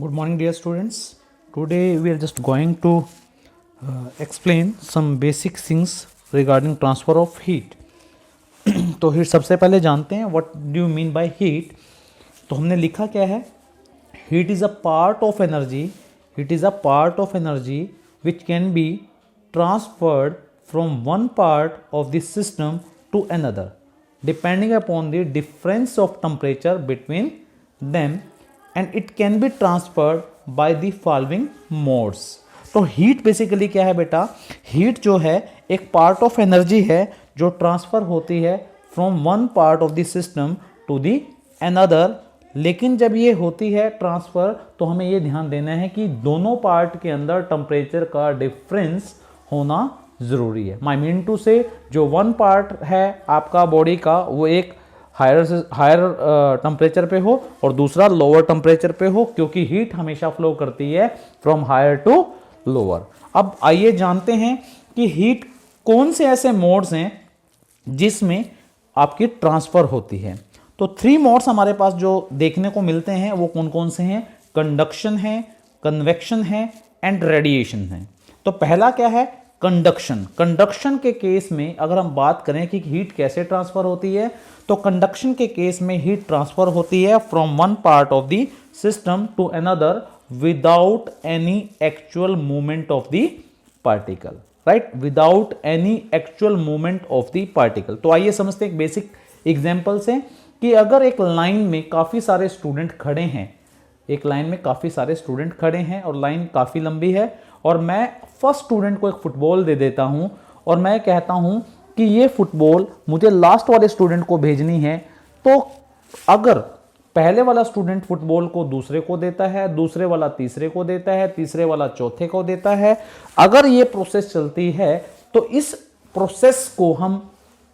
Good morning, dear students. Today we are just going to explain some basic things regarding transfer of heat. तो heat सबसे पहले जानते हैं what do you mean by heat. तो हमने लिखा क्या है, heat is a part of energy. Heat is a part of energy which can be transferred from one part of the system to another depending upon the difference of temperature between them and it can be transferred by the following modes. तो heat basically क्या है बेटा, heat जो है एक part of energy है जो transfer होती है from one part of the system to the another. लेकिन जब ये होती है ट्रांसफ़र तो हमें ये ध्यान देना है कि दोनों पार्ट के अंदर टेम्परेचर का डिफरेंस होना ज़रूरी है. माई मीन टू से जो वन पार्ट है आपका बॉडी का वो एक हायर टेम्परेचर पे हो और दूसरा लोअर टेम्परेचर पे हो, क्योंकि हीट हमेशा फ्लो करती है फ्रॉम हायर टू लोअर. अब आइए जानते हैं कि हीट कौन से ऐसे मोड्स हैं जिसमें आपकी ट्रांसफर होती है. तो 3 मोड्स हमारे पास जो देखने को मिलते हैं वो कौन कौन से हैं, कंडक्शन है, कन्वेक्शन है एंड रेडिएशन है. तो पहला क्या है, कंडक्शन. कंडक्शन के केस में अगर हम बात करें कि हीट कैसे ट्रांसफर होती है, तो कंडक्शन के केस में हीट ट्रांसफर होती है from one part of the system to another without any actual movement of the particle. Right, without any actual movement of the particle. तो आइए समझते हैं एक बेसिक एग्जांपल से कि अगर एक लाइन में काफी सारे स्टूडेंट खड़े हैं, एक लाइन में काफी सारे स्टूडेंट खड़े हैं और लाइन काफी लंबी है, और मैं फर्स्ट स्टूडेंट को एक फुटबॉल दे देता हूं और मैं कहता हूं कि ये फुटबॉल मुझे लास्ट वाले स्टूडेंट को भेजनी है. तो अगर पहले वाला स्टूडेंट फुटबॉल को दूसरे को देता है, दूसरे वाला तीसरे को देता है, तीसरे वाला चौथे को देता है, अगर ये प्रोसेस चलती है तो इस प्रोसेस को हम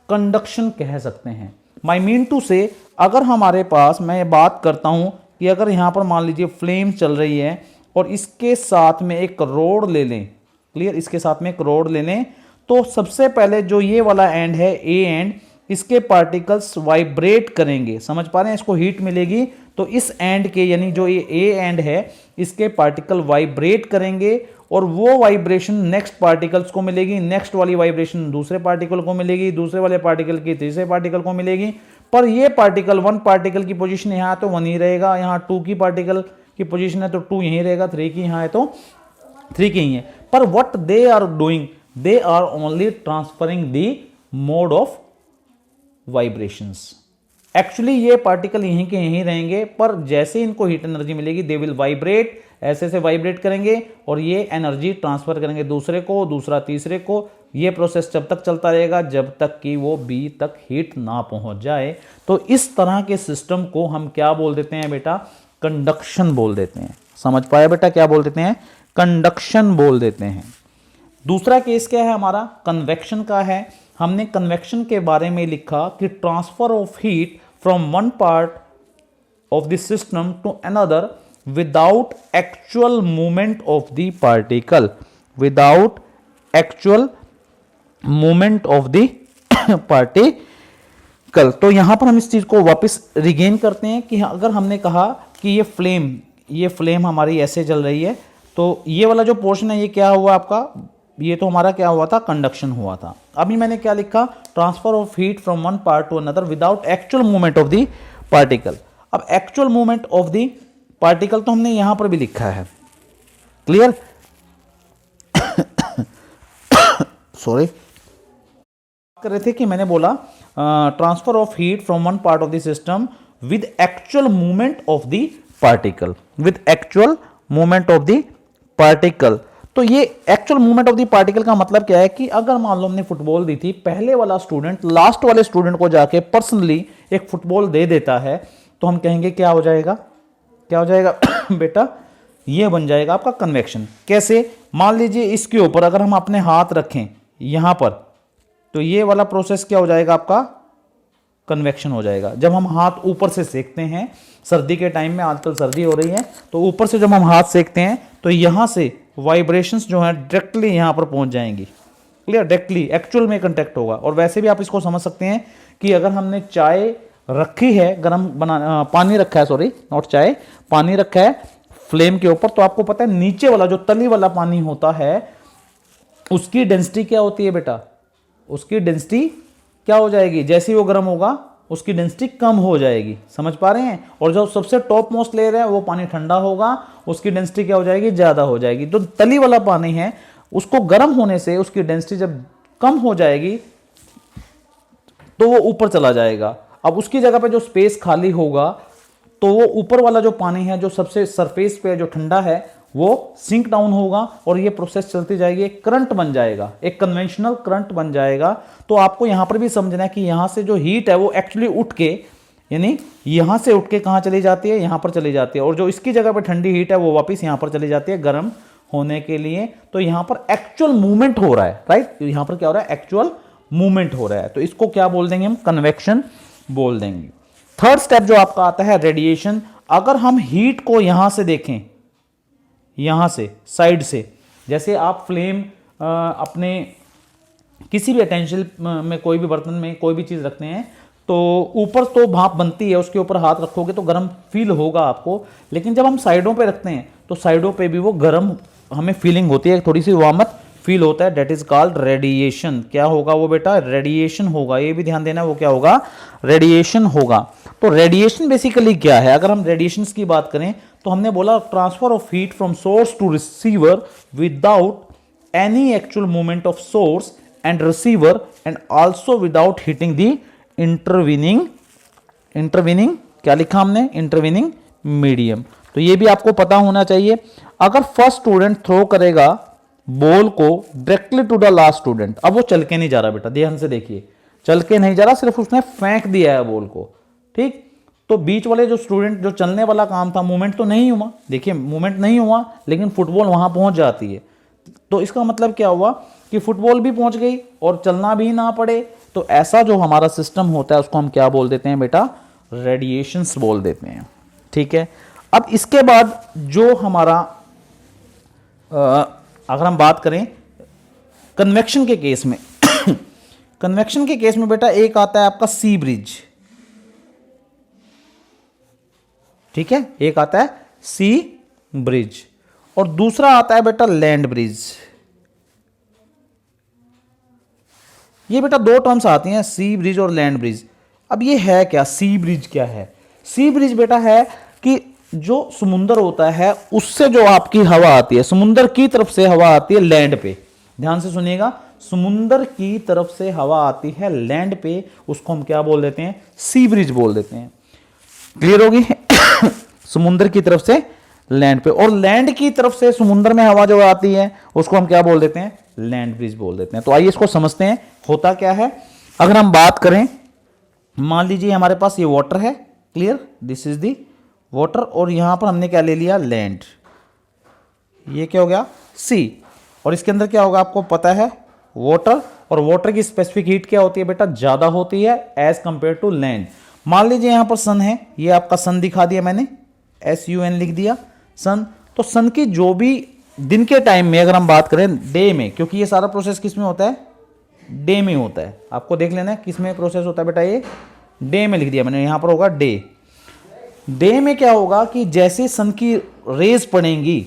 कंडक्शन कह सकते हैं. माई मीन टू से अगर हमारे पास, मैं बात करता हूं कि अगर यहां पर मान लीजिए फ्लेम चल रही है और इसके साथ में एक रोड ले लें, क्लियर, इसके साथ में एक रोड ले लें, तो सबसे पहले जो ये वाला एंड है ए एंड, इसके पार्टिकल्स वाइब्रेट करेंगे. समझ पा रहे हैं, इसको हीट मिलेगी तो इस एंड के, यानी जो ये ए एंड है, इसके पार्टिकल वाइब्रेट करेंगे और वो वाइब्रेशन नेक्स्ट पार्टिकल्स को मिलेगी, नेक्स्ट वाली वाइब्रेशन दूसरे पार्टिकल को मिलेगी, दूसरे वाले पार्टिकल की तीसरे पार्टिकल को मिलेगी. पर ये पार्टिकल, वन पार्टिकल की पोजीशन यहाँ तो 1 ही रहेगा, यहाँ 2 की पार्टिकल की पोजीशन है तो 2 यहीं रहेगा, 3 की यहाँ है तो 3 की ही है. पर what they are doing, they are only transferring the mode of vibrations. Actually ये पार्टिकल यहीं के यहीं रहेंगे, पर जैसे इनको हीट एनर्जी मिलेगी दे विल वाइब्रेट, ऐसे से वाइब्रेट करेंगे और ये एनर्जी ट्रांसफर करेंगे दूसरे को, दूसरा तीसरे को. ये प्रोसेस जब तक चलता रहेगा जब तक कि वो बी तक हीट ना पहुंच जाए. तो इस तरह के सिस्टम को हम क्या बोल देते हैं बेटा, कंडक्शन बोल देते हैं. समझ पाया बेटा, क्या बोल देते हैं, कंडक्शन बोल देते हैं. दूसरा केस क्या है हमारा, कन्वेक्शन का है. हमने कन्वेक्शन के बारे में लिखा कि transfer of heat from one part of the system to another without actual movement of the particle, without actual movement of the particle. तो यहां पर हम इस चीज को वापस रिगेन करते हैं कि अगर हमने कहा कि ये फ्लेम हमारी ऐसे जल रही है, तो ये वाला जो पोर्शन है ये क्या हुआ आपका, ये तो हमारा क्या हुआ था, कंडक्शन हुआ था. अभी मैंने क्या लिखा, transfer of heat from one part to another without actual movement of the particle. अब actual movement of the particle तो हमने यहां पर भी लिखा है, क्लियर. सॉरी, कर रहे थे कि मैंने बोला transfer of heat from one part of the system with actual movement of the particle, with actual movement of the particle. तो ये actual movement of the particle का मतलब क्या है कि अगर मान लो हमने फुटबॉल दी थी, पहले वाला स्टूडेंट लास्ट वाले स्टूडेंट को जाके पर्सनली एक फुटबॉल दे देता है, तो हम कहेंगे क्या हो जाएगा, क्या हो जाएगा बेटा, ये बन जाएगा आपका कन्वेक्शन. कैसे, मान लीजिए इसके ऊपर अगर हम अपने हाथ रखें यहां पर, तो ये वाला प्रोसेस क्या हो जाएगा आपका, कन्वेक्शन हो जाएगा. जब हम हाथ ऊपर से सेकते हैं, सर्दी के टाइम में, आजकल सर्दी हो रही है, तो ऊपर से जब हम हाथ सेकते हैं तो यहां से वाइब्रेशंस जो हैं डायरेक्टली यहां पर पहुंच जाएंगी, क्लियर, डायरेक्टली एक्चुअल में कांटेक्ट होगा. और वैसे भी आप इसको समझ सकते हैं कि अगर हमने चाय रखी है, गर्म पानी रखा है, सॉरी नॉट चाय, पानी रखा है, फ्लेम के ऊपर, तो आपको पता है नीचे वाला जो तली वाला पानी होता है उसकी डेंसिटी क्या होती है बेटा, उसकी डेंसिटी क्या हो जाएगी, जैसे ही वो गर्म होगा उसकी डेंसिटी कम हो जाएगी। समझ पा रहे हैं। और जो सबसे टॉप मोस्ट लेयर है वो पानी ठंडा होगा, उसकी डेंसिटी क्या हो जाएगी, ज्यादा हो जाएगी। तो तली वाला पानी है उसको गर्म होने से उसकी डेंसिटी जब कम हो जाएगी तो वो ऊपर चला जाएगा। अब उसकी जगह पे जो स्पेस खाली होगा तो वो ऊपर वाला जो पानी है जो सबसे सरफेस पे जो ठंडा है वो सिंक डाउन होगा और ये प्रोसेस चलती जाएगी, एक करंट बन जाएगा, एक कन्वेंशनल करंट बन जाएगा। तो आपको यहां पर भी समझना है कि यहां से जो हीट है वो एक्चुअली उठ के, यानी यहां से उठ के कहां चली जाती है, यहां पर चली जाती है, और जो इसकी जगह पर ठंडी हीट है वो वापस यहां पर चली जाती है गर्म होने के लिए। तो यहां पर एक्चुअल मूवमेंट हो रहा है, राइट। यहां पर क्या हो रहा है, एक्चुअल मूवमेंट हो रहा है। तो इसको क्या बोल देंगे हम, कन्वेक्शन बोल देंगे। थर्ड स्टेप जो आपका आता है रेडिएशन। अगर हम हीट को यहां से देखें, यहां से साइड से, जैसे आप फ्लेम अपने किसी भी अटेंशियल में कोई भी बर्तन में कोई भी चीज रखते हैं तो ऊपर तो भाप बनती है, उसके ऊपर हाथ रखोगे तो गर्म फील होगा आपको, लेकिन जब हम साइडों पे रखते हैं तो साइडों पे भी वो गर्म हमें फीलिंग होती है, थोड़ी सी वार्मथ फील होता है। That is called radiation. क्या होगा वो बेटा, रेडिएशन होगा। ये भी ध्यान देना, वो क्या होगा, रेडिएशन होगा। तो रेडिएशन बेसिकली क्या है, अगर हम रेडिएशन की बात करें तो हमने बोला transfer of heat from source to receiver without any actual movement of source and receiver and also without hitting the intervening क्या लिखा हमने, इंटरवीनिंग मीडियम। तो ये भी आपको पता होना चाहिए। अगर फर्स्ट स्टूडेंट थ्रो करेगा बॉल को directly to the last student, अब वो चल के नहीं जा रहा बेटा, ध्यान से देखिए, चल के नहीं जा रहा, सिर्फ उसने फेंक दिया है बॉल को, ठीक। तो बीच वाले जो स्टूडेंट, जो चलने वाला काम था, मूवमेंट तो नहीं हुआ, देखिए मूवमेंट नहीं हुआ, लेकिन फुटबॉल वहां पहुंच जाती है। तो इसका मतलब क्या हुआ कि फुटबॉल भी पहुंच गई और चलना भी ना पड़े। तो ऐसा जो हमारा सिस्टम होता है उसको हम क्या बोल देते हैं बेटा, रेडिएशंस बोल देते हैं, ठीक है। अब इसके बाद जो हमारा अगर हम बात करें कन्वेक्शन के केस में कन्वेक्शन के केस में बेटा एक आता है आपका सी ब्रिज, ठीक है, एक आता है सी ब्रिज और दूसरा आता है बेटा लैंड ब्रिज। ये बेटा दो टर्म्स आती हैं, सी ब्रिज और लैंड ब्रिज। अब ये है क्या, सी ब्रिज क्या है? सी ब्रिज बेटा है कि जो समुंदर होता है उससे जो आपकी हवा आती है, समुंदर की तरफ से हवा आती है लैंड पे, ध्यान से सुनिएगा, समुंदर की तरफ से हवा आती है लैंड पे, उसको हम क्या बोल देते हैं, सी ब्रिज बोल देते हैं। क्लियर होगी समुंदर की तरफ से लैंड पे, और लैंड की तरफ से समुंदर में हवा जो आती है उसको हम क्या बोल देते हैं, लैंड ब्रिज बोल देते हैं। तो आइए इसको समझते हैं होता क्या है। अगर हम बात करें, मान लीजिए हमारे पास ये वाटर है, clear, this is the water, और यहां पर हमने क्या ले लिया, लैंड, ये क्या हो गया, सी, और इसके अंदर क्या होगा आपको पता है, वाटर, और वाटर की स्पेसिफिक हीट क्या होती है बेटा, ज्यादा होती है एज कंपेयर टू लैंड। मान लीजिए यहां पर सन है, ये आपका सन दिखा दिया मैंने, SUN लिख दिया सन। तो सन की जो भी दिन के टाइम में अगर हम बात करें, डे में, क्योंकि ये सारा प्रोसेस किस में होता है, डे में होता है, आपको देख लेना है किस में प्रोसेस होता है बेटा, ये डे में लिख दिया मैंने, यहां पर होगा डे। डे में क्या होगा कि जैसे सन की रेज पड़ेंगी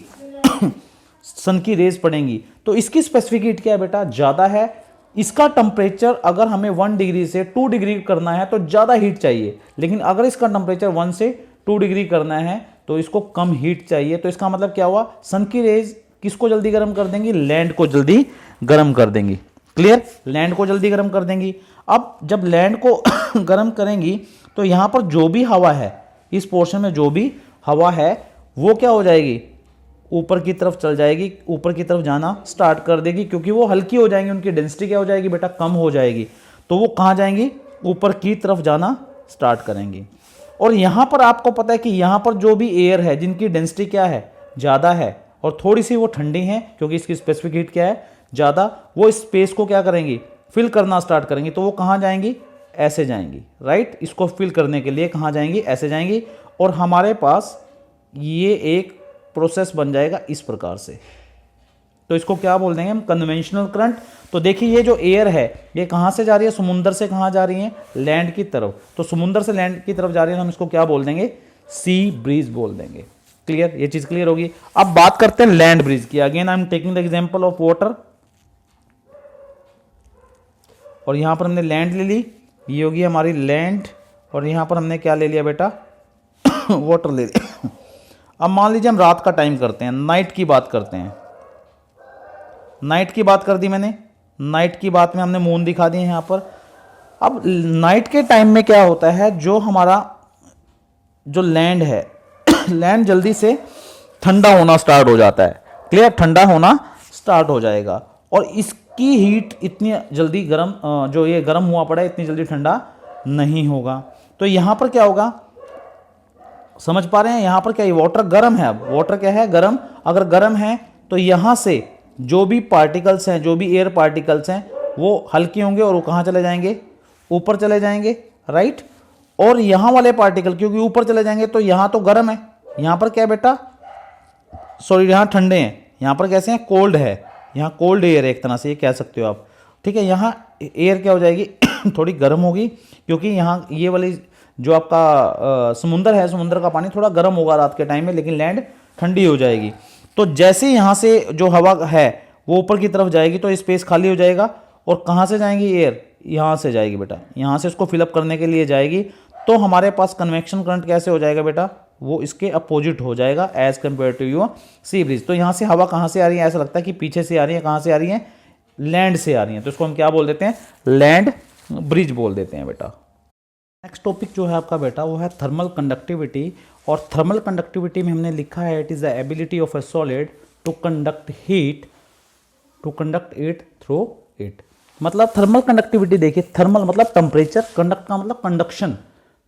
सन की रेज पड़ेंगी तो इसकी स्पेसिफिक हीट क्या है बेटा, ज्यादा है। इसका टेम्परेचर अगर हमें 1 डिग्री से 2 डिग्री करना है तो ज्यादा हीट चाहिए, लेकिन अगर इसका टेम्परेचर 1 से 2 डिग्री करना है तो इसको कम हीट चाहिए। तो इसका मतलब क्या हुआ, सन की रेज किसको जल्दी गर्म कर देंगी, लैंड को जल्दी गर्म कर देंगी। क्लियर, लैंड को जल्दी गर्म कर देंगी। अब जब लैंड को गर्म करेंगी तो यहां पर जो भी हवा है, इस पोर्शन में जो भी हवा है वो क्या हो जाएगी, ऊपर की तरफ चल जाएगी, ऊपर की तरफ जाना स्टार्ट कर देगी, क्योंकि वो हल्की हो जाएंगी, उनकी डेंसिटी क्या हो जाएगी बेटा, कम हो जाएगी। तो वो कहां जाएंगी, ऊपर की तरफ जाना स्टार्ट करेंगी। और यहां पर आपको पता है कि यहां पर जो भी एयर है जिनकी डेंसिटी क्या है, ज्यादा है, और थोड़ी सी वो ठंडी है क्योंकि इसकी स्पेसिफिक हीट क्या है, ज्यादा, वो स्पेस को क्या करेंगी, फिल करना स्टार्ट करेंगी। तो वो कहां जाएंगी, ऐसे जाएंगी, राइट। इसको फिल करने के लिए कहां जाएंगी, ऐसे जाएंगी, और हमारे पास ये एक प्रोसेस बन जाएगा इस प्रकार से। तो इसको क्या बोल देंगे हम, कन्वेंशनल करंट। तो देखिए ये जो एयर है ये कहां से जा रही है, समुंदर से कहां जा रही है, लैंड की तरफ। तो समुंदर से लैंड की तरफ जा रही है, हम इसको क्या बोल देंगे, सी ब्रीज बोल देंगे। क्लियर, ये चीज क्लियर होगी। अब बात करते हैं लैंड ब्रिज की। Again I am taking the example of water, और यहां पर हमने लैंड ले ली, ये होगी हमारी लैंड, और यहां पर हमने क्या ले लिया बेटा, वाटर ले लिया। अब मान लीजिए हम रात का टाइम करते हैं, नाइट की बात करते हैं। नाइट की बात कर दी मैंने, नाइट की बात में हमने मून दिखा दी है यहां पर। अब नाइट के टाइम में क्या होता है, जो हमारा जो लैंड है लैंड जल्दी से ठंडा होना स्टार्ट हो जाता है, क्लियर, ठंडा होना स्टार्ट हो जाएगा, और इसकी हीट इतनी जल्दी गर्म, जो ये गर्म हुआ पड़ा है इतनी जल्दी ठंडा नहीं होगा। तो यहां पर क्या होगा, समझ पा रहे हैं, यहां पर क्या है, वाटर गर्म है। अब वाटर क्या है, गर्म। अगर गर्म है तो यहां से जो भी पार्टिकल्स हैं, जो भी एयर पार्टिकल्स हैं, वो हल्के होंगे और वो कहां चले जाएंगे, ऊपर चले जाएंगे, राइट। और यहां वाले पार्टिकल क्योंकि ऊपर चले जाएंगे तो यहां तो गर्म है, यहां पर क्या है बेटा, सॉरी यहां ठंडे हैं, यहां पर कैसे हैं, कोल्ड है, यहां कोल्ड एयर है एक तरह से, ये कह सकते हो आप, ठीक है। यहां एयर क्या हो जाएगी थोड़ी गर्म होगी, क्योंकि यहां ये वाली जो आपका समुंदर है, समुंदर का पानी थोड़ा गर्म होगा रात के टाइम में, लेकिन लैंड ठंडी हो जाएगी। तो जैसे यहां से जो हवा है वो ऊपर की तरफ जाएगी तो स्पेस खाली हो जाएगा, और कहां से जाएंगी, एयर यहां से जाएगी बेटा, यहां से इसको फिलअप करने के लिए जाएगी। तो हमारे पास कन्वेक्शन करंट कैसे हो जाएगा बेटा, वो इसके अपोजिट हो जाएगा as compare to your sea breeze. तो यहां से हवा कहां से आ रही है, ऐसा लगता है कि पीछे से आ रही है, कहां से आ रही है, लैंड से आ रही है, तो इसको हम क्या बोल देते हैं, लैंड ब्रिज बोल देते हैं बेटा। नेक्स्ट टॉपिक जो है आपका बेटा वो है थर्मल कंडक्टिविटी, और थर्मल कंडक्टिविटी में हमने लिखा है it is the ability of a solid to conduct heat, to conduct it through it. मतलब थर्मल कंडक्टिविटी देखिए, थर्मल मतलब टेम्परेचर, कंडक्ट का मतलब कंडक्शन,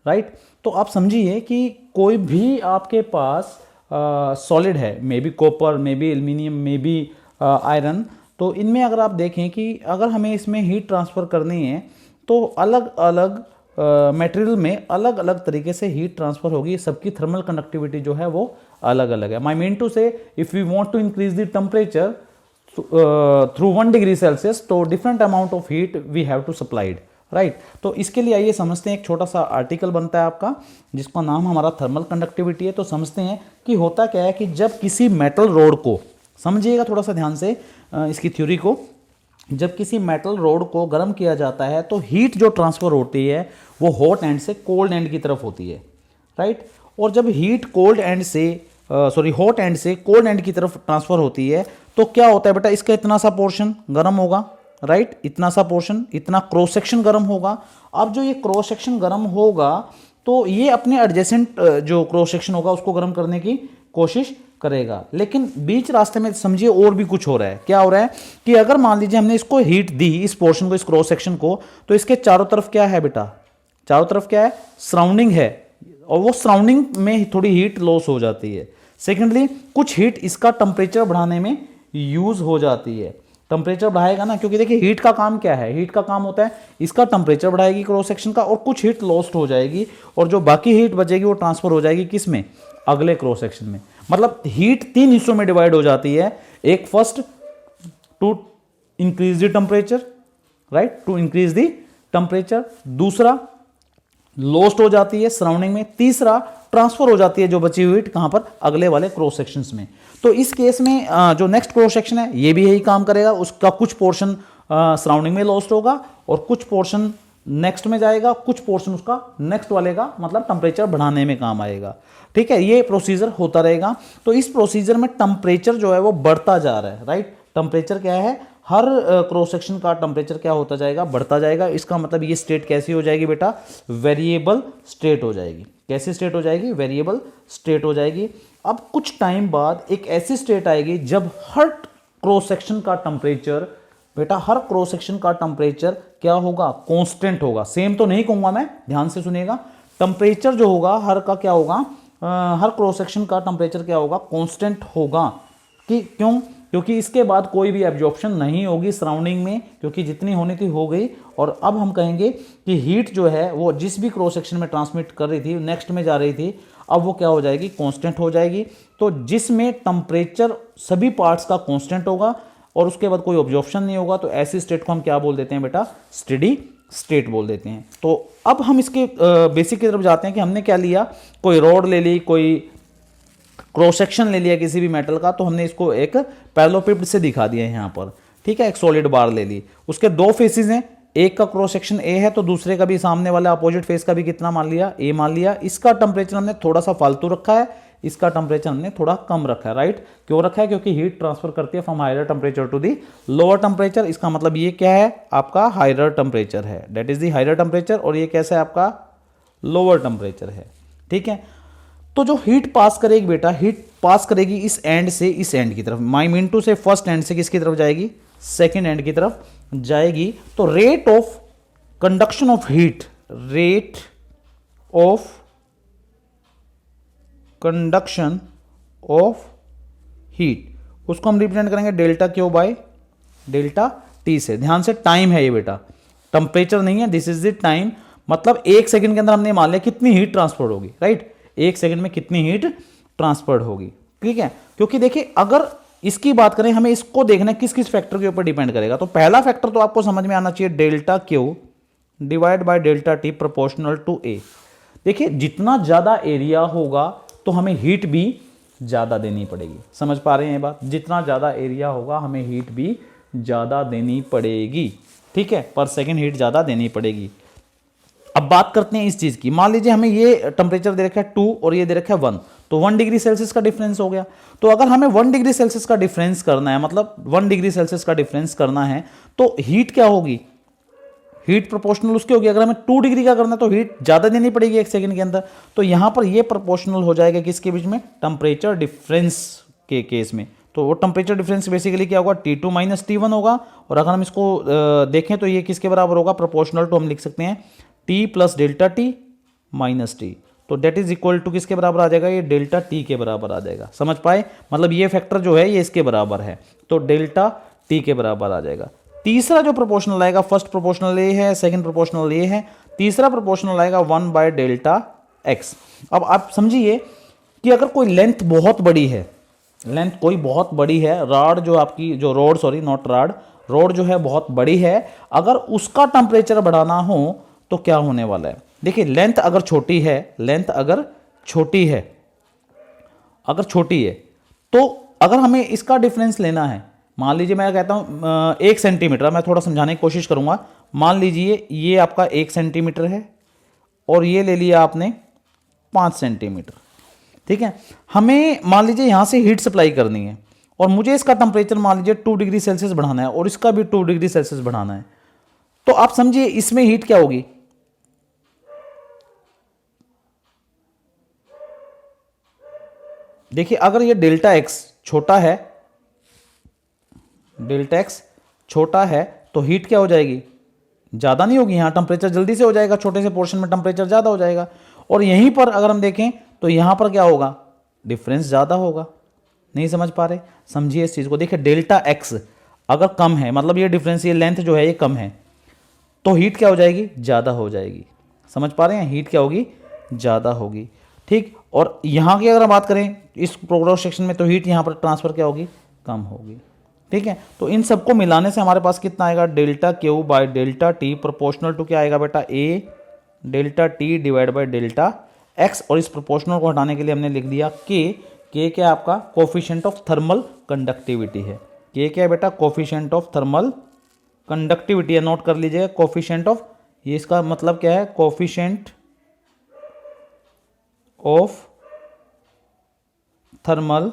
राइट। तो आप समझिए कि कोई भी आपके पास सॉलिड है, may be copper, may be aluminium, may be iron, तो इनमें अगर आप देखें कि अगर हमें इसमें हीट ट्रांसफ़र करनी है तो अलग अलग मटेरियल में अलग अलग तरीके से हीट ट्रांसफ़र होगी, सबकी थर्मल कंडक्टिविटी जो है वो अलग अलग है। My mean to say if we want to increase the temperature through 1 degree Celsius, तो different amount of heat we have to supplied, right. तो इसके लिए आइए समझते हैं, एक छोटा सा आर्टिकल बनता है आपका जिसका नाम हमारा थर्मल कंडक्टिविटी है। तो समझते हैं कि होता क्या है कि जब किसी मेटल रोड को, समझिएगा थोड़ा सा ध्यान से इसकी थ्योरी को, जब किसी मेटल रोड को गर्म किया जाता है तो हीट जो ट्रांसफर होती है वो हॉट एंड से कोल्ड एंड की तरफ होती है, राइट। और जब हीट कोल्ड एंड से हॉट एंड से कोल्ड एंड की तरफ ट्रांसफर होती है तो क्या होता है बेटा, इसका इतना सा पोर्शन गर्म होगा, राइट, इतना सा पोर्शन, इतना क्रॉस सेक्शन गर्म होगा। अब जो ये क्रॉस सेक्शन गर्म होगा तो ये अपने एडजेसेंट जो क्रॉस सेक्शन होगा उसको गर्म करने की कोशिश करेगा, लेकिन बीच रास्ते में समझिए और भी कुछ हो रहा है। क्या हो रहा है कि अगर मान लीजिए हमने इसको हीट दी, इस पोर्शन को, इस क्रॉस सेक्शन को, तो इसके चारों तरफ क्या है बेटा, चारों तरफ क्या है, सराउंडिंग है, और वो सराउंडिंग में थोड़ी हीट लॉस हो जाती है। सेकेंडली कुछ हीट इसका टेम्परेचर बढ़ाने में यूज हो जाती है, टेम्परेचर बढ़ाएगा ना, क्योंकि देखिए हीट का काम क्या है, हीट का काम होता है इसका टेम्परेचर बढ़ाएगी क्रॉस सेक्शन का, और कुछ हीट लॉस्ट हो जाएगी, और जो बाकी हीट बचेगी वो ट्रांसफर हो जाएगी किस में, अगले क्रॉस सेक्शन में। मतलब हीट 3 हिस्सों में डिवाइड हो जाती है, एक first to increase the temperature, right, to increase the temperature, दूसरा लॉस्ट हो जाती है सराउंडिंग में, तीसरा ट्रांसफर हो जाती है जो बची हुई हीट कहां पर, अगले वाले क्रॉस सेक्शंस में। तो इस केस में जो नेक्स्ट क्रॉस सेक्शन है ये भी यही काम करेगा, उसका कुछ पोर्शन सराउंडिंग में लॉस्ट होगा और कुछ पोर्शन नेक्स्ट में जाएगा, कुछ पोर्शन उसका नेक्स्ट वाले का मतलब टेम्परेचर बढ़ाने में काम आएगा, ठीक है। ये प्रोसीजर होता रहेगा। तो इस प्रोसीजर में टेम्परेचर जो है वो बढ़ता जा रहा है, राइट। टेम्परेचर क्या है, हर क्रॉस सेक्शन का टेम्परेचर क्या होता जाएगा, बढ़ता जाएगा। इसका मतलब ये स्टेट कैसी हो जाएगी बेटा, वेरिएबल स्टेट हो जाएगी। कैसी स्टेट हो जाएगी, वेरिएबल स्टेट हो जाएगी। अब कुछ टाइम बाद एक ऐसी स्टेट आएगी जब हर क्रॉस सेक्शन का टेम्परेचर बेटा, हर क्रॉस सेक्शन का टेम्परेचर क्या होगा, कांस्टेंट होगा। सेम तो नहीं कहूंगा मैं, ध्यान से सुनिएगा। टेम्परेचर जो होगा हर का क्या होगा, हर क्रॉस सेक्शन का टेम्परेचर क्या होगा, कांस्टेंट होगा। कि क्यों, क्योंकि इसके बाद कोई भी एब्जॉर्प्शन नहीं होगी सराउंडिंग में, क्योंकि जितनी होनी थी हो गई। और अब हम कहेंगे कि हीट जो है वो जिस भी क्रॉस सेक्शन में ट्रांसमिट कर रही थी, नेक्स्ट में जा रही थी, अब वो क्या हो जाएगी, कांस्टेंट हो जाएगी। तो जिसमें टेम्परेचर सभी पार्ट्स का कांस्टेंट होगा और उसके बाद कोई ऑब्जॉर्प्शन नहीं होगा, तो ऐसी स्टेट को हम क्या बोल देते हैं बेटा, स्टेडी स्टेट बोल देते हैं। तो अब हम इसके बेसिक की तरफ जाते हैं कि हमने क्या लिया, कोई रॉड ले ली, कोई क्रॉस सेक्शन ले लिया किसी भी मेटल का, तो हमने इसको एक पैरेललोपिड से दिखा दिया है यहाँ पर, ठीक है। एक सॉलिड बार ले ली, उसके दो फेसेस हैं, एक का क्रॉस सेक्शन ए है तो दूसरे का भी सामने वाले अपोजिट फेस का भी कितना मान लिया, ए मान लिया। इसका टेम्परेचर हमने थोड़ा सा फालतू रखा है, इसका टेम्परेचर हमने थोड़ा कम रखा है, राइट। क्यों रखा है? क्योंकि हीट ट्रांसफर करती है from higher temperature to the lower temperature. इसका मतलब ये क्या है, आपका हायर टेम्परेचर है, that is the higher temperature, और ये कैसा है, आपका लोअर टेम्परेचर है, ठीक है। तो जो हीट पास करेगी बेटा, हीट पास करेगी इस एंड से इस एंड की तरफ, माई मीन टू से फर्स्ट एंड से किसकी तरफ जाएगी, सेकेंड एंड की तरफ जाएगी। तो rate of conduction of heat, rate of conduction of heat, उसको हम रिप्रेजेंट करेंगे delta Q by delta T से। ध्यान से, टाइम है ये बेटा, टेम्परेचर नहीं है, दिस इज द टाइम। मतलब एक सेकंड के अंदर हमने मान लिया कितनी हीट ट्रांसफर होगी, राइट। एक सेकंड में कितनी हीट ट्रांसफर होगी, ठीक है। क्योंकि देखिए अगर इसकी बात करें, हमें इसको देखना है किस किस फैक्टर के ऊपर डिपेंड करेगा। तो पहला फैक्टर तो आपको समझ में आना चाहिए, delta Q divide by delta T proportional to A. देखिए जितना ज्यादा एरिया होगा तो हमें हीट भी ज्यादा देनी पड़ेगी, समझ पा रहे हैं ये बात। जितना ज्यादा एरिया होगा हमें हीट भी ज्यादा देनी पड़ेगी, ठीक है, पर सेकेंड हीट ज्यादा देनी पड़ेगी। अब बात करते हैं इस चीज की, मान लीजिए हमें ये टेम्परेचर दे रखा है 2 और ये दे रखा है 1, तो 1 डिग्री सेल्सियस का डिफरेंस हो गया। तो अगर हमें 1 डिग्री सेल्सियस का डिफरेंस करना है, मतलब 1 डिग्री सेल्सियस का डिफरेंस करना है, तो हीट क्या होगी, हीट प्रोपोर्शनल उसके होगी। अगर हमें 2 डिग्री का करना है तो हीट ज्यादा देनी पड़ेगी एक सेकंड के अंदर। तो यहां पर ये प्रोपोर्शनल हो जाएगा किसके बीच में, टेम्परेचर डिफरेंस के केस में। तो वो टेम्परेचर डिफरेंस बेसिकली क्या होगा, T2 माइनस T1 होगा। और अगर हम इसको देखें तो ये किसके बराबर होगा, प्रोपोर्शनल टू हम लिख सकते हैं T plus delta T minus T. तो डेट इज इक्वल टू किसके बराबर आ जाएगा, ये डेल्टा टी के बराबर आ जाएगा। समझ पाए, मतलब ये फैक्टर जो है ये इसके बराबर है, तो डेल्टा टी के बराबर आ जाएगा। तीसरा जो प्रोपोर्शनल आएगा, फर्स्ट प्रोपोर्शनल ये है, सेकंड प्रोपोर्शनल ये है, तीसरा प्रोपोर्शनल आएगा 1 बाय डेल्टा एक्स। अब आप समझिए कि अगर कोई लेंथ बहुत बड़ी है, लेंथ कोई बहुत बड़ी है, रॉड जो आपकी जो road, sorry not rod, road जो है बहुत बड़ी है, अगर उसका टेम्परेचर बढ़ाना हो तो क्या होने वाला है। देखिए लेंथ अगर छोटी है, लेंथ अगर छोटी है, अगर छोटी है, तो अगर हमें इसका डिफरेंस लेना है, मान लीजिए मैं कहता हूं 1 सेंटीमीटर, मैं थोड़ा समझाने की कोशिश करूंगा। मान लीजिए ये आपका 1 सेंटीमीटर है और ये ले लिया आपने 5 सेंटीमीटर, ठीक है। हमें मान लीजिए यहां से हीट सप्लाई करनी है और मुझे इसका टेम्परेचर मान लीजिए 2 डिग्री सेल्सियस बढ़ाना है और इसका भी 2 डिग्री सेल्सियस बढ़ाना है। तो आप समझिए इसमें हीट क्या होगी, देखिए अगर ये डेल्टा एक्स छोटा है, डेल्टा एक्स छोटा है तो हीट क्या हो जाएगी, ज्यादा नहीं होगी, यहां टेम्परेचर जल्दी से हो जाएगा, छोटे से पोर्शन में टेम्परेचर ज्यादा हो जाएगा। और यहीं पर अगर हम देखें तो यहां पर क्या होगा, डिफरेंस ज्यादा होगा। नहीं समझ पा रहे, समझिए इस चीज को। देखिए डेल्टा एक्स अगर कम है, मतलब ये डिफरेंस, ये लेंथ जो है ये कम है, तो हीट क्या हो जाएगी, ज्यादा हो जाएगी। समझ पा रहे हैं, हीट क्या होगी, ज्यादा होगी, ठीक। और यहां की अगर बात करें इस क्रॉस सेक्शन में, तो हीट यहां पर ट्रांसफर क्या होगी, कम होगी, ठीक है। तो इन सबको मिलाने से हमारे पास कितना आएगा, delta Q by delta T proportional to क्या आएगा बेटा, A delta T divide by delta X. और इस प्रोपोर्शनल को हटाने के लिए हमने लिख दिया के क्या आपका कोफिशिएंट ऑफ थर्मल कंडक्टिविटी है। के क्या है बेटा, कोफिशिएंट ऑफ थर्मल कंडक्टिविटी है, नोट कर लीजिएगा। कोफिशिएंट ऑफ, ये इसका मतलब क्या है, कोफिशिएंट ऑफ थर्मल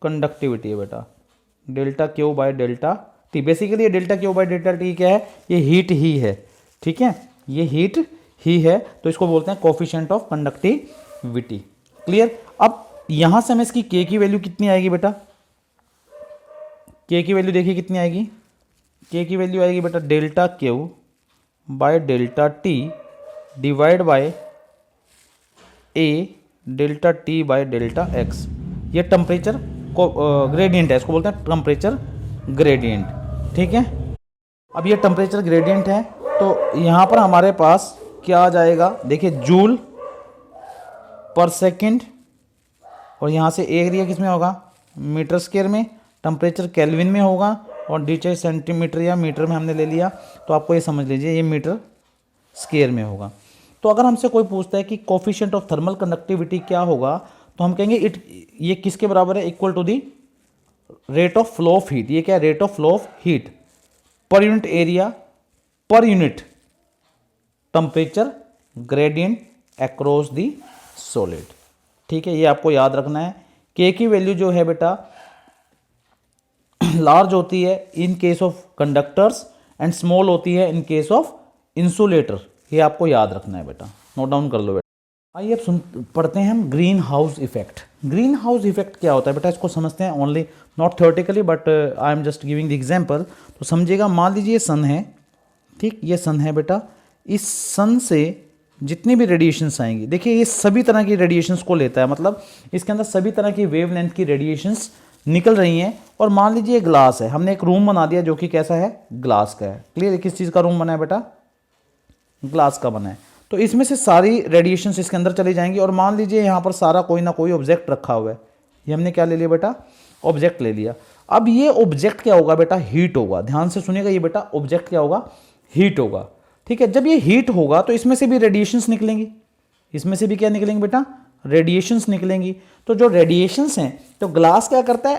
कंडक्टिविटी है बेटा, delta Q by delta T. Basically ये delta Q by delta T क्या है, ये हीट ही है, ठीक है, ये हीट ही है, तो इसको बोलते हैं कोफिशिएंट ऑफ कंडक्टिविटी। क्लियर। अब यहां से हमें इसकी के की वैल्यू कितनी आएगी बेटा, के की वैल्यू देखिए कितनी आएगी, के की वैल्यू आएगी बेटा delta Q by delta T divide bye A delta T bye delta x. ये टेम्परेचर ग्रेडियंट है, इसको बोलते हैं टेम्परेचर ग्रेडियंट, ठीक है। अब ये टेम्परेचर ग्रेडियंट है, तो यहां पर हमारे पास क्या आ जाएगा, देखिए जूल पर सेकंड, और यहां से एरिया किस में होगा, मीटर स्क्वायर में, टेम्परेचर केल्विन में होगा, और नीचे सेंटीमीटर या मीटर में हमने ले लिया, तो आपको ये समझ लीजिए ये मीटर स्क्वायर में होगा। तो अगर हमसे कोई पूछता है कि कोफिशिएंट ऑफ थर्मल कंडक्टिविटी क्या होगा, तो हम कहेंगे ये किसके बराबर है, equal to the rate of flow of heat. ये क्या है, rate of flow of heat per unit area per unit temperature gradient across the solid. ठीक है, ये आपको याद रखना है। के की वैल्यू जो है बेटा लार्ज होती है in case of conductors and small होती है इन केस ऑफ इंसुलेटर। ये आपको याद रखना है बेटा, नोट डाउन कर लो बेटा। आइए अब पढ़ते हैं हम green house effect. Green house effect क्या होता है बेटा, इसको समझते हैं only not theoretically but I am just giving the example. तो समझिएगा, मान लीजिए सन है, ठीक, ये सन है बेटा। इस सन से जितनी भी रेडिएशंस आएंगी, देखिए ये सभी तरह की रेडिएशंस को लेता है, मतलब इसके अंदर सभी तरह की वेवलेंथ की रेडिएशंस निकल रही हैं। और मान लीजिए ग्लास है, हमने एक रूम बना दिया जो कि कैसा है, ग्लास का है। क्लियर है, किस चीज़ का रूम बना है बेटा, ग्लास का बना है। तो इसमें से सारी रेडिएशंस इसके अंदर चली जाएंगी। और मान लीजिए यहाँ पर सारा कोई ना कोई ऑब्जेक्ट रखा हुआ है, ये हमने क्या ले लिया बेटा, ऑब्जेक्ट ले लिया। अब ये ऑब्जेक्ट क्या होगा बेटा, हीट होगा। ध्यान से सुनिएगा, ये बेटा ऑब्जेक्ट क्या होगा, हीट होगा। ठीक है, जब ये हीट होगा तो इसमें से भी रेडिएशंस निकलेंगी, इसमें से भी क्या निकलेंगे बेटा, रेडिएशंस निकलेंगी। तो जो रेडिएशंस हैं, तो ग्लास क्या करता है,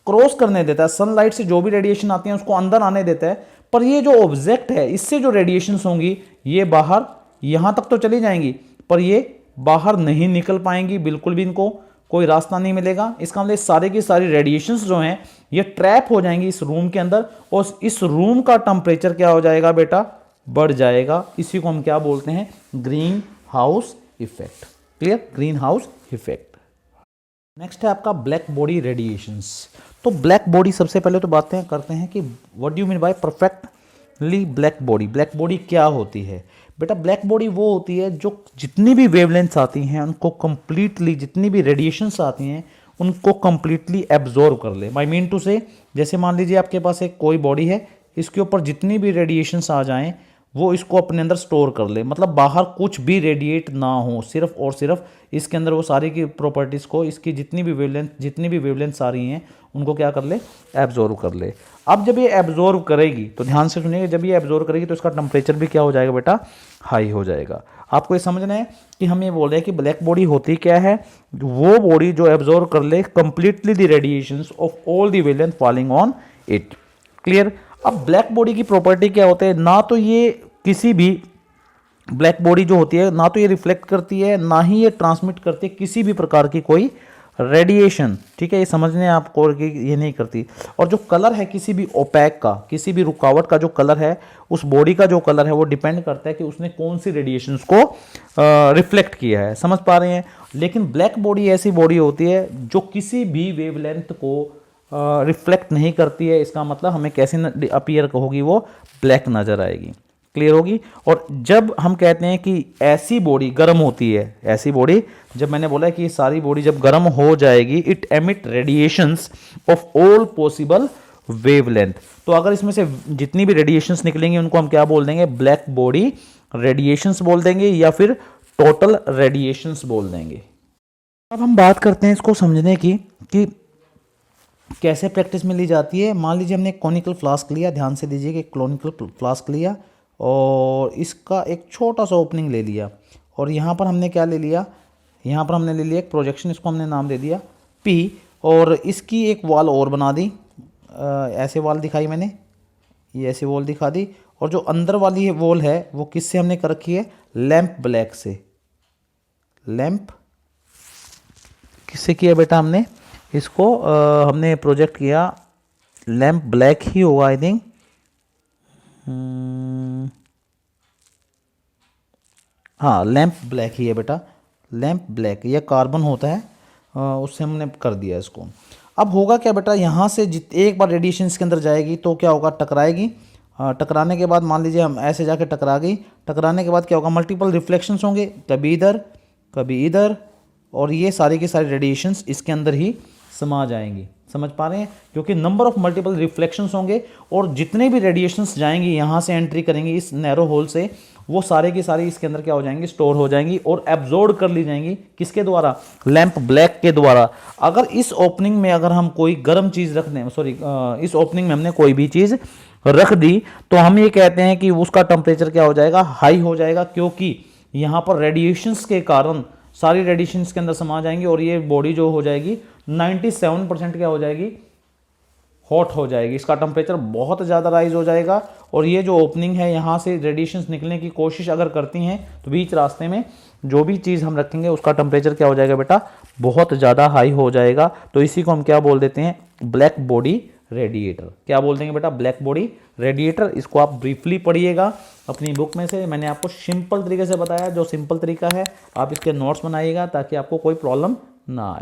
क्रॉस करने देता है, सनलाइट से जो भी रेडिएशन आती है उसको अंदर आने देता है। पर ये जो ऑब्जेक्ट है, इससे जो रेडिएशंस होंगी ये बाहर यहां तक तो चली जाएंगी, पर ये बाहर नहीं निकल पाएंगी, बिल्कुल भी इनको कोई रास्ता नहीं मिलेगा। इसका मतलब सारे की सारी रेडिएशंस जो हैं ये ट्रैप हो जाएंगी इस रूम के अंदर, और इस रूम का टेम्परेचर क्या हो जाएगा बेटा, बढ़ जाएगा। इसी को हम क्या बोलते हैं, green house effect. Clear, green house effect. Next है आपका ब्लैक बॉडी रेडिएशंस। तो ब्लैक बॉडी, सबसे पहले तो बातें करते हैं कि what do you mean bye perfectly black body. Black body क्या होती है बेटा, ब्लैक बॉडी वो होती है जो जितनी भी वेवलेंथ्स आती हैं उनको कंप्लीटली, जितनी भी रेडिएशंस आती हैं उनको कंप्लीटली एब्जॉर्ब कर ले। आई मीन टू से, जैसे मान लीजिए आपके पास एक कोई बॉडी है, इसके ऊपर जितनी भी रेडिएशंस आ जाएं वो इसको अपने अंदर स्टोर कर ले, मतलब बाहर कुछ भी रेडिएट ना हो, सिर्फ और सिर्फ इसके अंदर वो सारी की प्रॉपर्टीज़ को, इसकी जितनी भी वेवलेंथ्स आ रही हैं उनको क्या कर ले, एब्जॉर्व कर ले। अब जब ये एब्जॉर्व करेगी, तो ध्यान से सुनिएगा, जब ये एब्जॉर्व करेगी तो इसका टेम्परेचर भी क्या हो जाएगा बेटा, हाई हो जाएगा। आपको ये समझना है कि हम ये बोल रहे हैं कि ब्लैक बॉडी होती क्या है, वो बॉडी जो एब्जॉर्व कर ले completely the radiations of all the wavelength falling on it. Clear. अब ब्लैक बॉडी की प्रॉपर्टी क्या होते हैं, ना तो ये किसी भी ब्लैक बॉडी जो होती है, ना तो ये रिफ्लेक्ट करती है, ना ही ये ट्रांसमिट करती है किसी भी प्रकार की कोई रेडिएशन। ठीक है, ये समझने आपको कि ये नहीं करती। और जो कलर है किसी भी ओपैक का, किसी भी रुकावट का जो कलर है, उस बॉडी का जो कलर है वो डिपेंड करता है कि उसने कौन सी रेडिएशंस को रिफ्लेक्ट किया है। समझ पा रहे हैं। लेकिन ब्लैक बॉडी ऐसी बॉडी होती है जो किसी भी वेवलेंथ को रिफ्लेक्ट नहीं करती है। इसका मतलब हमें कैसे अपीयर होगी, वो ब्लैक नजर आएगी। क्लियर होगी। और जब हम कहते हैं कि ऐसी बॉडी गर्म होती है, ऐसी बॉडी, जब मैंने बोला कि सारी बॉडी जब गर्म हो जाएगी, it emit radiations of all possible wavelength. तो अगर इसमें से जितनी भी रेडिएशंस निकलेंगी उनको हम क्या बोल देंगे, ब्लैक बॉडी रेडिएशंस बोल देंगे, या फिर टोटल रेडिएशंस बोल देंगे। अब हम बात करते हैं इसको समझने की कि कैसे प्रैक्टिस में ली जाती है। मान लीजिए हमने एक कॉनिकल फ्लास्क लिया, ध्यान से दीजिएगा, एक कॉनिकल फ्लास्क लिया और इसका एक छोटा सा ओपनिंग ले लिया, और यहाँ पर हमने क्या ले लिया, यहाँ पर हमने ले लिया एक प्रोजेक्शन, इसको हमने नाम दे दिया P, और इसकी एक वॉल और बना दी। ऐसे वॉल दिखाई मैंने, ये ऐसे वॉल दिखा दी। और जो अंदर वाली वॉल है वो किससे हमने कर रखी है, लैंप ब्लैक से। लैंप किससे किया बेटा हमने, इसको हमने प्रोजेक्ट किया, लैंप ब्लैक ही होगा आई थिंक। हाँ, लैंप ब्लैक ही है बेटा, लैंप ब्लैक, यह कार्बन होता है, उससे हमने कर दिया इसको। अब होगा क्या बेटा, यहाँ से एक बार रेडिएशन इसके अंदर जाएगी तो क्या होगा, टकराएगी। टकराने के बाद मान लीजिए हम ऐसे जाके टकरा गई, टकराने के बाद क्या होगा, मल्टीपल रिफ्लेक्शंस होंगे, कभी इधर कभी इधर, और ये सारी की सारी रेडिएशंस इसके अंदर ही समा जाएंगी। समझ पा रहे हैं, क्योंकि नंबर ऑफ मल्टीपल रिफ्लेक्शंस होंगे, और जितने भी रेडिएशंस जाएंगी यहाँ से एंट्री करेंगी इस नैरो होल से, वो सारे की सारी इसके अंदर क्या हो जाएंगी, स्टोर हो जाएंगी और एब्जॉर्ब कर ली जाएंगी। किसके द्वारा, लैंप ब्लैक के द्वारा। अगर इस ओपनिंग में अगर हम कोई गर्म चीज़ रख दें, सॉरी इस ओपनिंग में हमने कोई भी चीज़ रख दी, तो हम ये कहते हैं कि उसका टेम्परेचर क्या हो जाएगा, हाई हो जाएगा, क्योंकि यहाँ पर रेडिएशंस के कारण सारी रेडिएशंस के अंदर समा जाएंगी और ये बॉडी जो हो जाएगी 97% क्या हो जाएगी, हॉट हो जाएगी। इसका टेम्परेचर बहुत ज़्यादा राइज हो जाएगा और ये जो ओपनिंग है यहाँ से रेडिएशंस निकलने की कोशिश अगर करती हैं तो बीच रास्ते में जो भी चीज़ हम रखेंगे उसका टेम्परेचर क्या हो जाएगा बेटा, बहुत ज़्यादा हाई हो जाएगा। तो इसी को हम क्या बोल देते हैं, ब्लैक बॉडी रेडिएटर। क्या बोल देंगे बेटा, ब्लैक बॉडी रेडिएटर। इसको आप ब्रीफली पढ़िएगा अपनी बुक में से। मैंने आपको सिंपल तरीके से बताया, जो सिंपल तरीका है आप इसके नोट्स बनाइएगा ताकि आपको कोई प्रॉब्लम ना आए।